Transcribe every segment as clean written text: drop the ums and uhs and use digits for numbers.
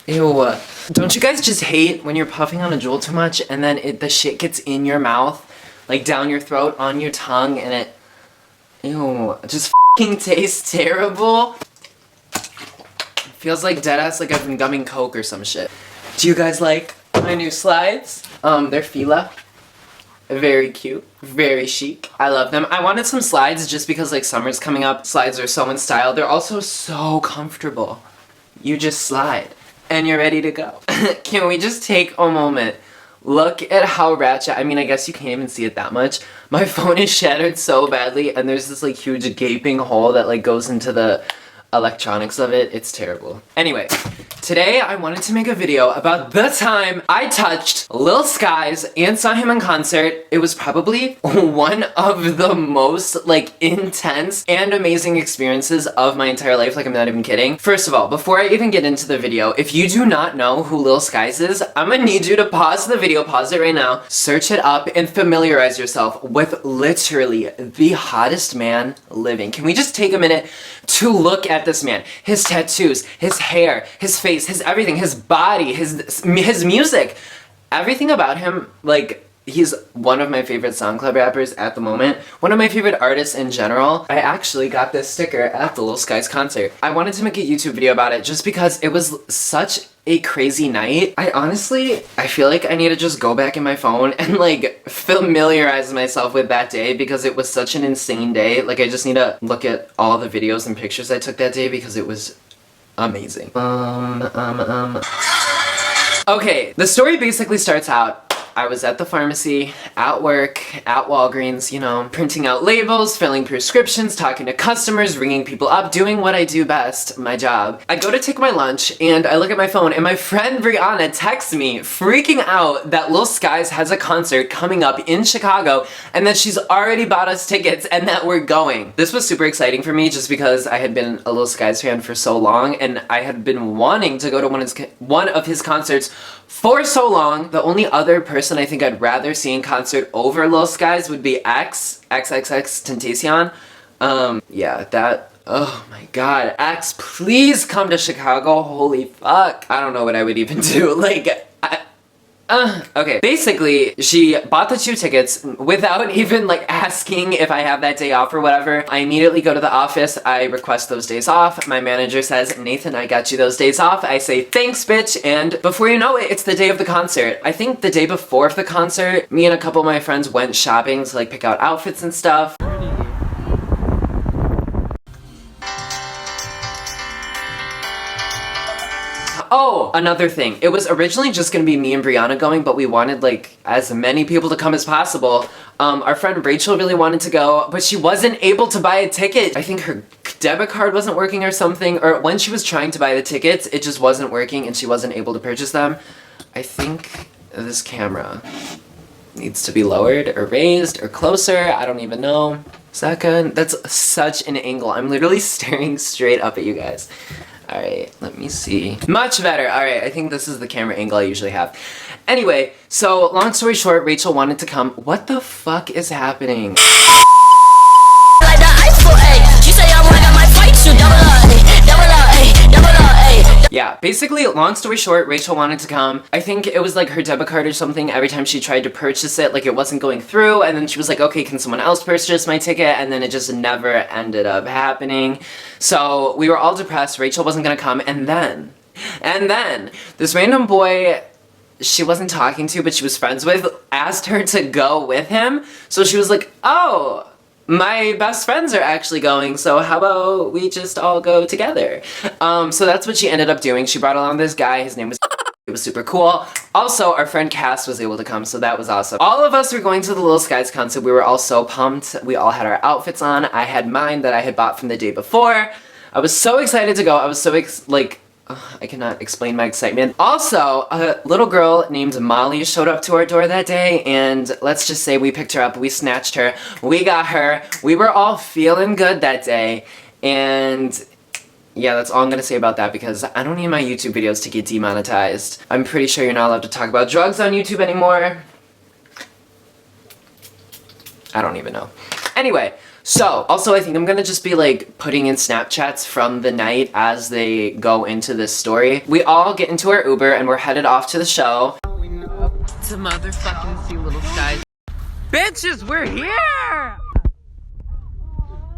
Ew. Don't you guys just hate when you're puffing on a Juul too much and then the shit gets in your mouth, like down your throat, on your tongue, and it, ew, just f***ing tastes terrible? Feels like deadass like I've been gumming Coke or some shit. Do you guys like my new slides? They're Fila. Very cute. Very chic. I love them. I wanted some slides just because like summer's coming up. Slides are so in style. They're also so comfortable. You just slide and you're ready to go. Can we just take a moment? Look at how ratchet, I mean, I guess you can't even see it that much. My phone is shattered so badly and there's this like huge gaping hole that like goes into the electronics of it. It's terrible. Anyway, today I wanted to make a video about the time I touched Lil Skies and saw him in concert. It was probably one of the most like intense and amazing experiences of my entire life. Like, I'm not even kidding. First of all, before I even get into the video, if you do not know who Lil Skies is, I'm gonna need you to pause the video, pause it right now, search it up, and familiarize yourself with literally the hottest man living. Can we just take a minute to look at this man? His tattoos, his hair, his face, his everything, his body, his music, everything about him. Like, he's one of my favorite SoundCloud rappers at the moment, one of my favorite artists in general. I actually got this sticker at the Lil Skies concert. I wanted to make a YouTube video about it just because it was such a crazy night. I feel like I need to just go back in my phone and like familiarize myself with that day because it was such an insane day. Like, I just need to look at all the videos and pictures I took that day because it was amazing. Okay, the story basically starts out, I was at the pharmacy, at work, at Walgreens, you know, printing out labels, filling prescriptions, talking to customers, ringing people up, doing what I do best, my job. I go to take my lunch, and I look at my phone, and my friend Brianna texts me, freaking out that Lil Skies has a concert coming up in Chicago, and that she's already bought us tickets, and that we're going. This was super exciting for me, just because I had been a Lil Skies fan for so long, and I had been wanting to go to one of his concerts for so long. The only other person I think I'd rather see in concert over Lil Skies would be XXXTentacion. Yeah, that, oh my god. X, please come to Chicago. Holy fuck. I don't know what I would even do. Like, okay. Basically, she bought the 2 tickets without even like asking if I have that day off or whatever. I immediately go to the office. I request those days off. My manager says, Nathan, I got you those days off. I say, thanks, bitch. And before you know it, it's the day of the concert. I think the day before the concert, me and a couple of my friends went shopping to like pick out outfits and stuff. Oh, another thing. It was originally just gonna be me and Brianna going, but we wanted like as many people to come as possible. Our friend Rachel really wanted to go, but she wasn't able to buy a ticket. I think her debit card wasn't working or something, or when she was trying to buy the tickets, it just wasn't working and she wasn't able to purchase them. I think this camera needs to be lowered or raised or closer. I don't even know. Is that good? That's such an angle. I'm literally staring straight up at you guys. Alright, let me see. Much better. Alright, I think this is the camera angle I usually have. Anyway, so long story short, Rachel wanted to come. What the fuck is happening? Like the ice for A. She say I'm like I might fight you. Double up, double up, double up. Yeah, basically, long story short, Rachel wanted to come. I think it was like her debit card or something. Every time she tried to purchase it, like it wasn't going through, and then she was like, okay, can someone else purchase my ticket? And then it just never ended up happening. So we were all depressed. Rachel wasn't gonna come, and then this random boy she wasn't talking to, but she was friends with, asked her to go with him. So she was like, oh, my best friends are actually going, so how about we just all go together? So that's what she ended up doing. She brought along this guy, his name was it was super cool. Also, our friend Cass was able to come, so that was awesome. All of us were going to the Lil Skies concert. We were all so pumped. We all had our outfits on. I had mine that I had bought from the day before. I was so excited to go. I was so I cannot explain my excitement. Also, a little girl named Molly showed up to our door that day, and let's just say we picked her up, we snatched her, we got her, we were all feeling good that day, and yeah, that's all I'm gonna say about that because I don't need my YouTube videos to get demonetized. I'm pretty sure you're not allowed to talk about drugs on YouTube anymore. I don't even know. Anyway, So, also I think I'm gonna just be like putting in Snapchats from the night as they go into this story. We all get into our Uber and we're headed off to the show. To motherfucking see Lil Skies. Bitches, we're here!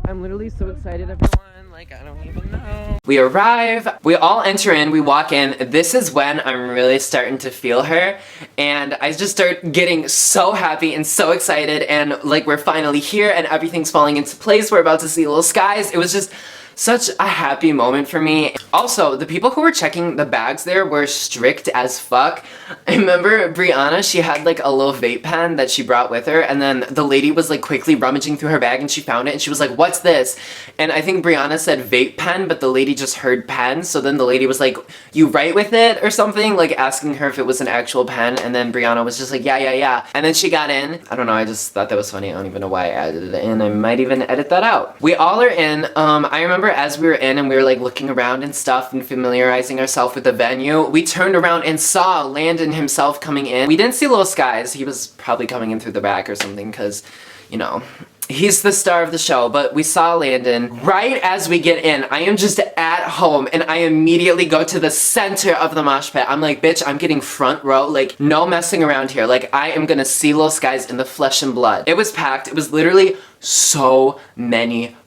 I'm literally so excited, everyone. Like, I don't even know. We arrive, we all enter in, we walk in. This is when I'm really starting to feel her. And I just start getting so happy and so excited. And like, we're finally here and everything's falling into place. We're about to see Lil Skies. It was just such a happy moment for me. Also, the people who were checking the bags there were strict as fuck. I remember Brianna, she had like a little vape pen that she brought with her, and then the lady was like quickly rummaging through her bag and she found it and she was like, "What's this?" And I think Brianna said vape pen, but the lady just heard pen, so then the lady was like, "You write with it?" or something, like asking her if it was an actual pen, and then Brianna was just like, yeah. And then she got in. I don't know, I just thought that was funny. I don't even know why I added it in. I might even edit that out. We all are in. I remember as we were in and we were like looking around and stuff and familiarizing ourselves with the venue, we turned around and saw Landon himself coming in. We didn't see Lil Skies. He was probably coming in through the back or something because, you know, he's the star of the show, but we saw Landon. Right as we get in, I am just at home and I immediately go to the center of the mosh pit. I'm like, bitch, I'm getting front row. Like, no messing around here. Like, I am gonna see Lil Skies in the flesh and blood. It was packed. It was literally so many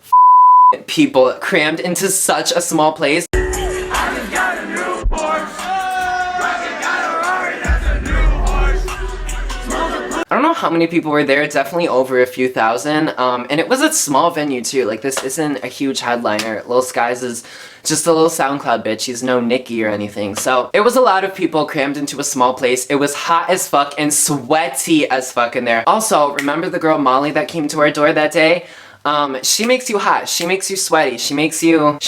people crammed into such a small place. I don't know how many people were there, definitely over a few thousand, and it was a small venue too. Like, this isn't a huge headliner. Lil Skies is just a little SoundCloud bitch. He's no Nicki or anything. So it was a lot of people crammed into a small place. It was hot as fuck and sweaty as fuck in there. Also, remember the girl Molly that came to our door that day? She makes you hot, she makes you sweaty, she makes you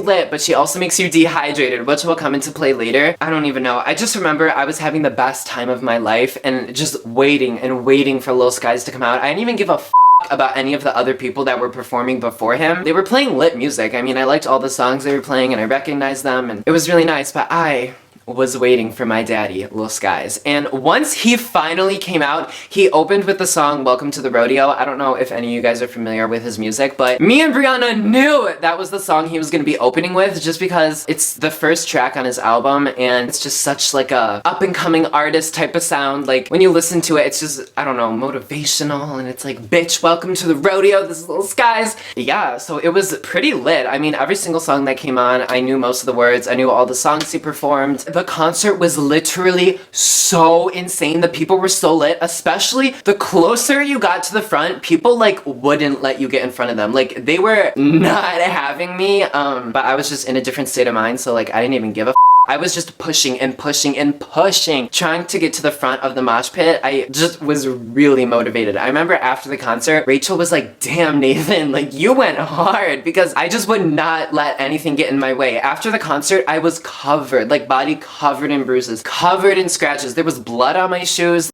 lit, but she also makes you dehydrated, which will come into play later. I don't even know. I just remember I was having the best time of my life and just waiting and waiting for Lil Skies to come out. I didn't even give a about any of the other people that were performing before him. They were playing lit music. I mean, I liked all the songs they were playing and I recognized them and it was really nice, but I was waiting for my daddy, Lil Skies. And once he finally came out, he opened with the song Welcome to the Rodeo. I don't know if any of you guys are familiar with his music, but me and Brianna knew that was the song he was gonna be opening with just because it's the first track on his album and it's just such like a up and coming artist type of sound. Like, when you listen to it, it's just, I don't know, motivational and it's like, bitch, welcome to the rodeo, this is Lil Skies. Yeah, so it was pretty lit. I mean, every single song that came on, I knew most of the words, I knew all the songs he performed. The concert was literally so insane. The people were so lit, especially the closer you got to the front, people like wouldn't let you get in front of them. Like, they were not having me, but I was just in a different state of mind, so like I didn't even give a I was just pushing and pushing and pushing, trying to get to the front of the mosh pit. I just was really motivated. I remember after the concert, Rachel was like, "Damn, Nathan, like you went hard," because I just would not let anything get in my way. After the concert, I was covered, like body covered in bruises, covered in scratches. There was blood on my shoes.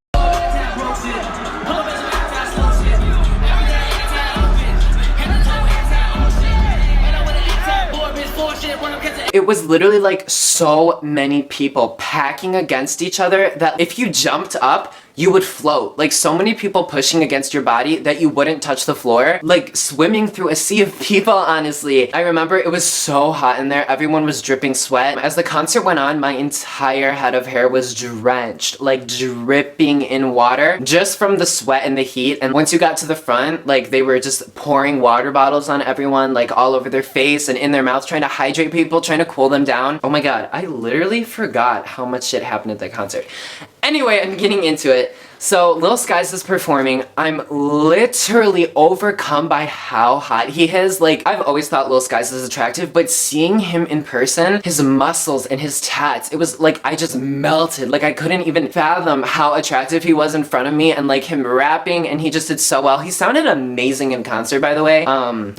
It was literally like so many people packing against each other that if you jumped up, you would float. Like, so many people pushing against your body that you wouldn't touch the floor. Like, swimming through a sea of people, honestly. I remember it was so hot in there. Everyone was dripping sweat. As the concert went on, my entire head of hair was drenched, like dripping in water just from the sweat and the heat. And once you got to the front, like, they were just pouring water bottles on everyone, like all over their face and in their mouths, trying to hydrate people, trying to cool them down. Oh my god, I literally forgot how much shit happened at that concert. Anyway, I'm getting into it. So, Lil Skies is performing. I'm literally overcome by how hot he is. Like, I've always thought Lil Skies is attractive, but seeing him in person, his muscles and his tats, it was like I just melted. Like, I couldn't even fathom how attractive he was in front of me, and like him rapping, and he just did so well. He sounded amazing in concert, by the way.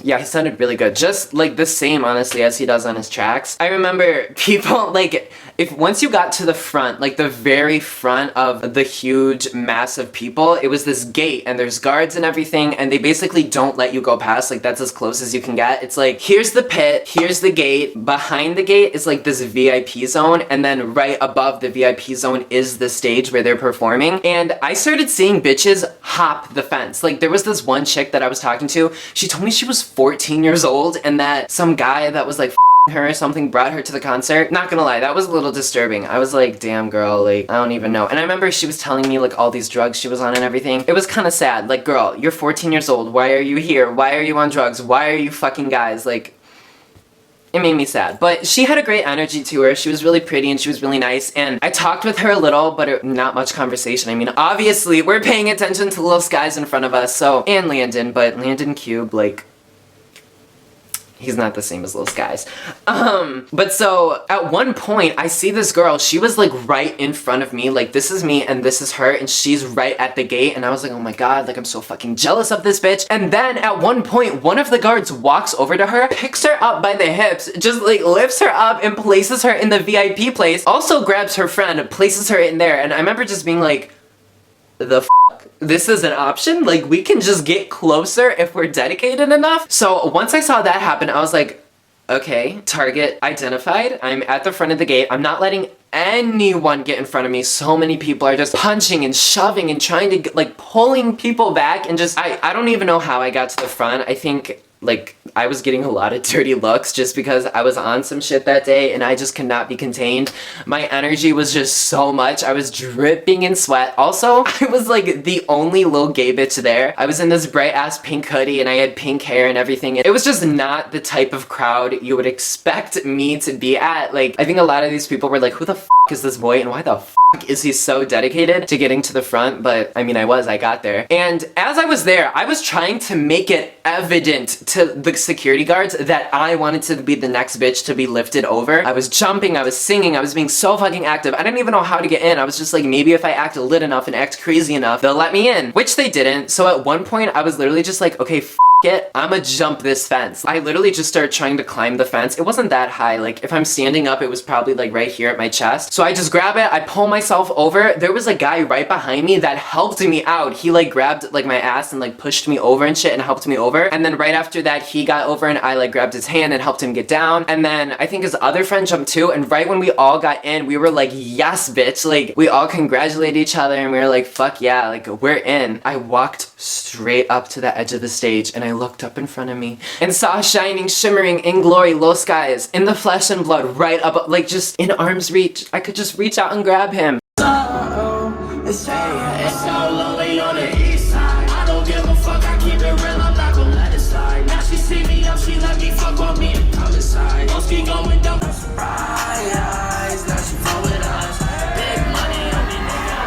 Yeah, he sounded really good. Just like the same, honestly, as he does on his tracks. I remember people, like, once you got to the front, like the very front of the huge mass of people. It was this gate and there's guards and everything, and they basically don't let you go past. Like, that's as close as you can get. It's like, here's the pit, here's the gate, behind the gate is like this VIP zone, and then right above the VIP zone is the stage where they're performing. And I started seeing bitches hop the fence. Like, there was this one chick that I was talking to, she told me she was 14 years old and that some guy that was like her or something brought her to the concert. Not gonna lie, that was a little disturbing. I was like, damn girl, like, I don't even know. And I remember she was telling me like all these drugs she was on and everything. It was kind of sad. Like, girl, you're 14 years old. Why are you here? Why are you on drugs? Why are you fucking guys? Like, it made me sad. But she had a great energy to her. She was really pretty and she was really nice. And I talked with her a little, but not much conversation. I mean, obviously, we're paying attention to Lil Skies in front of us, so, and Landon, but Landon Cube, like, he's not the same as Lil Skies. But so at one point I see this girl, she was like right in front of me, like this is me and this is her, and she's right at the gate, and I was like, oh my god, like I'm so fucking jealous of this bitch. And then at one point, one of the guards walks over to her, picks her up by the hips, just like lifts her up and places her in the VIP place, also grabs her friend, places her in there, and I remember just being like, the fuck? This is an option? Like, we can just get closer if we're dedicated enough? So once I saw that happen, I was like, okay, target identified. I'm at the front of the gate. I'm not letting anyone get in front of me. So many people are just punching and shoving and trying to get, like, pulling people back, and just, I don't even know how I got to the front. I think, like, I was getting a lot of dirty looks just because I was on some shit that day and I just could not be contained. My energy was just so much. I was dripping in sweat. Also, I was like the only little gay bitch there. I was in this bright ass pink hoodie and I had pink hair and everything. It was just not the type of crowd you would expect me to be at. Like, I think a lot of these people were like, who the f is this boy and why the f is he so dedicated to getting to the front? But I mean, I got there. And as I was there, I was trying to make it evident to the security guards that I wanted to be the next bitch to be lifted over. I was jumping, I was singing, I was being so fucking active. I didn't even know how to get in. I was just like, maybe if I act lit enough and act crazy enough, they'll let me in, which they didn't. So at one point, I was literally just like, okay, it, I'ma jump this fence. I literally just started trying to climb the fence. It wasn't that high. Like, if I'm standing up, it was probably like right here at my chest. So I just grab it, I pull myself over. There was a guy right behind me that helped me out. He like grabbed like my ass and like pushed me over and shit and helped me over. And then right after that, he got over and I like grabbed his hand and helped him get down. And then I think his other friend jumped too. And right when we all got in, we were like, yes, bitch. Like, we all congratulated each other and we were like, fuck yeah, like we're in. I walked straight up to the edge of the stage and I looked up in front of me and saw shining, shimmering in glory Lil Skies in the flesh and blood right up, like just in arm's reach. I could just reach out and grab him. It's so lonely on the east side. I don't give a fuck, I keep it real, I'm not gonna let it slide. Now she see me up, she let me fuck on me and come inside. Don't keep going down, surprise. Now she flow with us. Big money on me, nigga.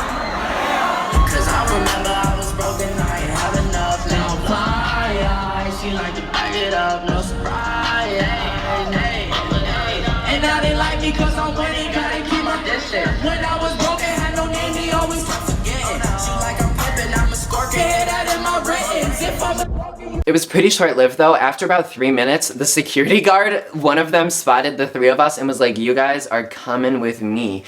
Cause I remember I was broken, I ain't have enough. Now I'm fly, she like to back it up, no surprise. And now they like me cause I'm winning, gotta keep my distance. When I was broken, had no name, they always kept forgetting. She like I'm pimping, I'm a scorpion. Hear that in my writings. If I'm a It was pretty short-lived though. After about 3 minutes, the security guard, one of them spotted the three of us and was like, you guys are coming with me.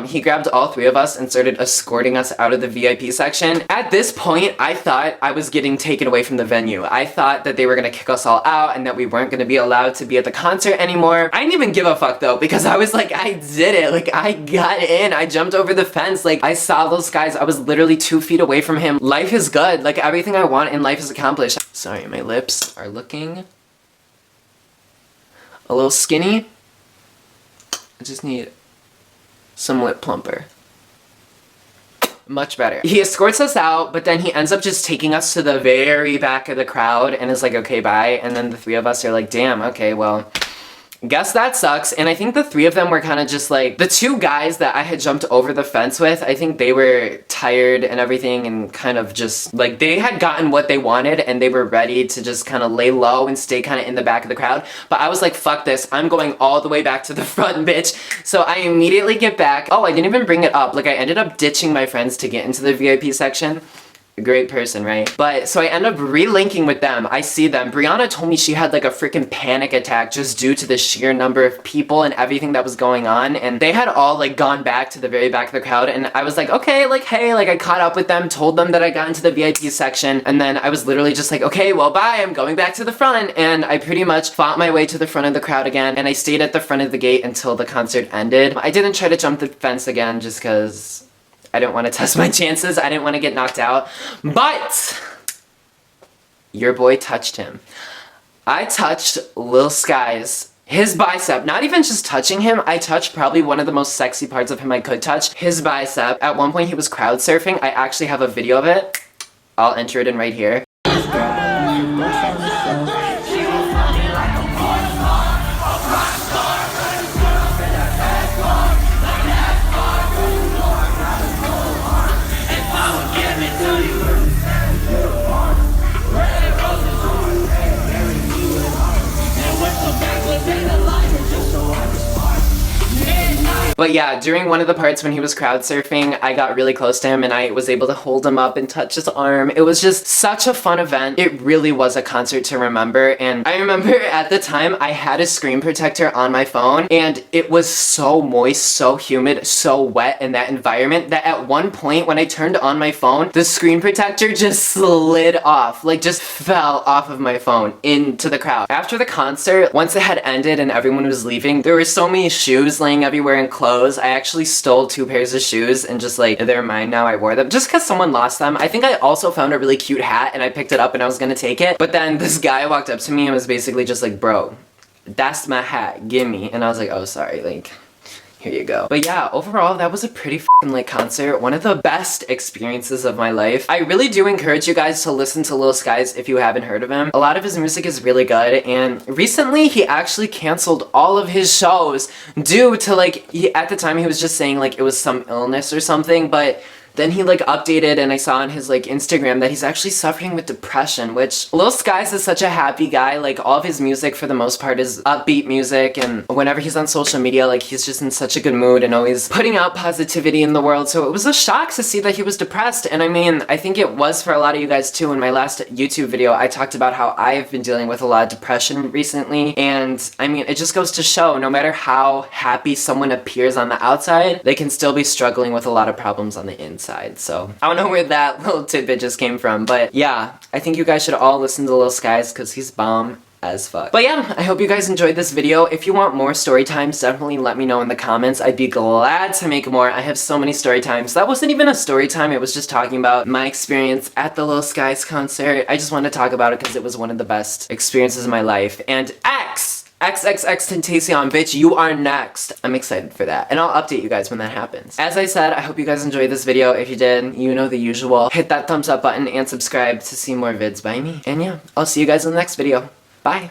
He grabbed all three of us and started escorting us out of the VIP section. At this point, I thought I was getting taken away from the venue. I thought that they were gonna kick us all out and that we weren't gonna be allowed to be at the concert anymore. I didn't even give a fuck though, because I was like, I did it. Like, I got in. I jumped over the fence. Like, I saw those guys. I was literally 2 feet away from him. Life is good. Like, everything I want in life is accomplished. Sorry, my lips are looking a little skinny. I just need some lip plumper. Much better. He escorts us out, but then he ends up just taking us to the very back of the crowd and is like, okay, bye. And then the three of us are like, damn, okay, well, guess that sucks. And I think the three of them were kind of just like, the two guys that I had jumped over the fence with, I think they were tired and everything and kind of just like, they had gotten what they wanted and they were ready to just kind of lay low and stay kind of in the back of the crowd. But I was like, fuck this, I'm going all the way back to the front, bitch. So I immediately get back. Oh, I didn't even bring it up. Like, I ended up ditching my friends to get into the VIP section. great person, right? But so I end up relinking with them. I see them. Brianna told me she had like a freaking panic attack just due to the sheer number of people and everything that was going on, and they had all like gone back to the very back of the crowd, and I was like, okay, like, hey, like I caught up with them, told them that I got into the VIP section, and then I was literally just like, okay, well, bye, I'm going back to the front, and I pretty much fought my way to the front of the crowd again, and I stayed at the front of the gate until the concert ended. I didn't try to jump the fence again just because I didn't want to test my chances. I didn't want to get knocked out. But your boy touched him. I touched Lil Skies, his bicep. Not even just touching him, I touched probably one of the most sexy parts of him I could touch, his bicep. At one point he was crowd surfing. I actually have a video of it. I'll enter it in right here. But yeah, during one of the parts when he was crowd surfing, I got really close to him and I was able to hold him up and touch his arm. It was just such a fun event. It really was a concert to remember. And I remember at the time I had a screen protector on my phone and it was so moist, so humid, so wet in that environment that at one point when I turned on my phone, the screen protector just slid off, like just fell off of my phone into the crowd. After the concert, once it had ended and everyone was leaving, there were so many shoes laying everywhere and clothes. I actually stole 2 pairs of shoes and just like, they're mine now, I wore them just because someone lost them. I think I also found a really cute hat and I picked it up and I was gonna take it, but then this guy walked up to me and was basically just like, bro, that's my hat, gimme. And I was like, oh, sorry, like, here you go. But yeah, overall, that was a pretty f***ing lit concert. One of the best experiences of my life. I really do encourage you guys to listen to Lil Skies if you haven't heard of him. A lot of his music is really good, and recently he actually canceled all of his shows due to like, at the time he was just saying like it was some illness or something, but then he like updated and I saw on his like Instagram that he's actually suffering with depression, which Lil Skies is such a happy guy. Like all of his music for the most part is upbeat music, and whenever he's on social media, like he's just in such a good mood and always putting out positivity in the world. So it was a shock to see that he was depressed, and I mean, I think it was for a lot of you guys too. In my last YouTube video, I talked about how I've been dealing with a lot of depression recently, and I mean, it just goes to show no matter how happy someone appears on the outside, they can still be struggling with a lot of problems on the inside. So I don't know where that little tidbit just came from, but yeah, I think you guys should all listen to Lil Skies because he's bomb as fuck. But yeah, I hope you guys enjoyed this video. If you want more story times, definitely let me know in the comments. I'd be glad to make more. I have so many story times. That wasn't even a story time, it was just talking about my experience at the Lil Skies concert. I just wanted to talk about it because it was one of the best experiences of my life. And XXXTentacion, bitch, you are next. I'm excited for that, and I'll update you guys when that happens. As I said, I hope you guys enjoyed this video. If you did, you know the usual. Hit that thumbs up button and subscribe to see more vids by me. And yeah, I'll see you guys in the next video. Bye.